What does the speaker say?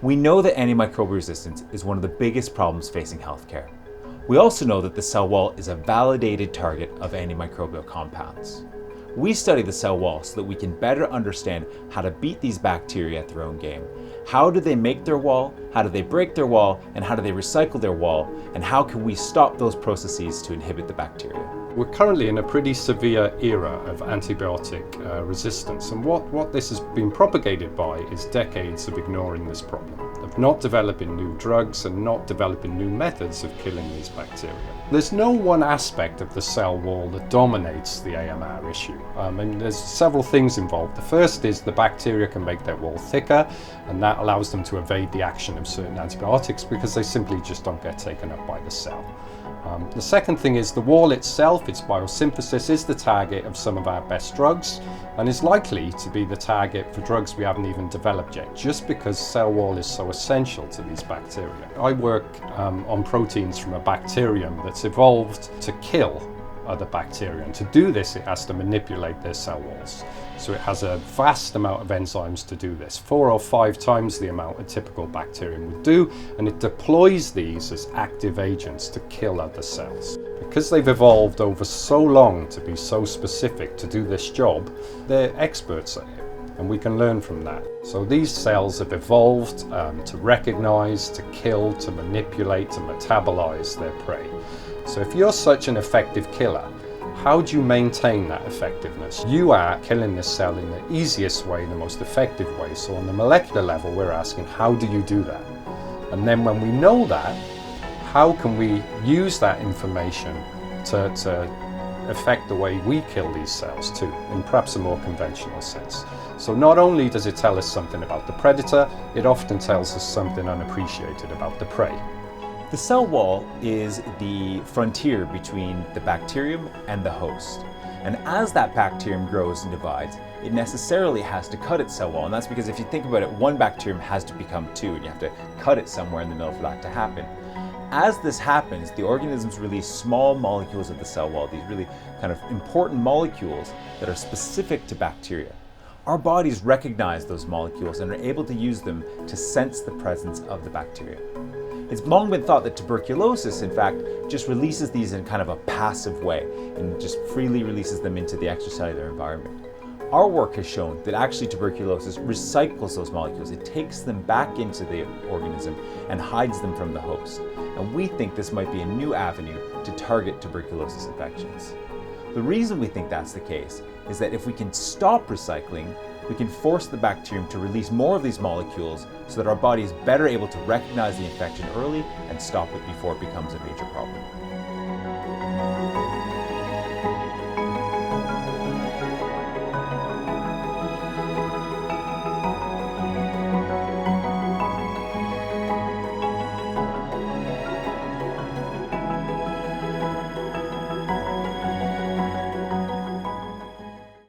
We know that antimicrobial resistance is one of the biggest problems facing healthcare. We also know that the cell wall is a validated target of antimicrobial compounds. We study the cell wall so that we can better understand how to beat these bacteria at their own game. How do they make their wall? How do they break their wall? And how do they recycle their wall? And how can we stop those processes to inhibit the bacteria? We're currently in a pretty severe era of antibiotic resistance, and what this has been propagated by is decades of ignoring this problem, of not developing new drugs and not developing new methods of killing these bacteria. There's no one aspect of the cell wall that dominates the AMR issue. And there's several things involved. The first is the bacteria can make their wall thicker, and that allows them to evade the action of certain antibiotics because they simply just don't get taken up by the cell. The second thing is the wall itself, its biosynthesis, is the target of some of our best drugs and is likely to be the target for drugs we haven't even developed yet, just because cell wall is so essential to these bacteria. I work on proteins from a bacterium that's evolved to kill other bacteria, and to do this it has to manipulate their cell walls. So it has a vast amount of enzymes to do this, 4 or 5 times the amount a typical bacterium would do, and it deploys these as active agents to kill other cells. Because they've evolved over so long to be so specific to do this job, they're experts at it, and we can learn from that. So these cells have evolved to recognize, to kill, to manipulate, to metabolize their prey. So if you're such an effective killer, how do you maintain that effectiveness? You are killing this cell in the easiest way, the most effective way. So on the molecular level, we're asking, how do you do that? And then when we know that, how can we use that information to affect the way we kill these cells too, in perhaps a more conventional sense? So not only does it tell us something about the predator, it often tells us something unappreciated about the prey. The cell wall is the frontier between the bacterium and the host. And as that bacterium grows and divides, it necessarily has to cut its cell wall. And that's because if you think about it, one bacterium has to become 2, and you have to cut it somewhere in the middle for that to happen. As this happens, the organisms release small molecules of the cell wall, these really kind of important molecules that are specific to bacteria. Our bodies recognize those molecules and are able to use them to sense the presence of the bacteria. It's long been thought that tuberculosis, in fact, just releases these in kind of a passive way and just freely releases them into the extracellular environment. Our work has shown that actually tuberculosis recycles those molecules. It takes them back into the organism and hides them from the host. And we think this might be a new avenue to target tuberculosis infections. The reason we think that's the case is that if we can stop recycling, we can force the bacterium to release more of these molecules so that our body is better able to recognize the infection early and stop it before it becomes a major problem.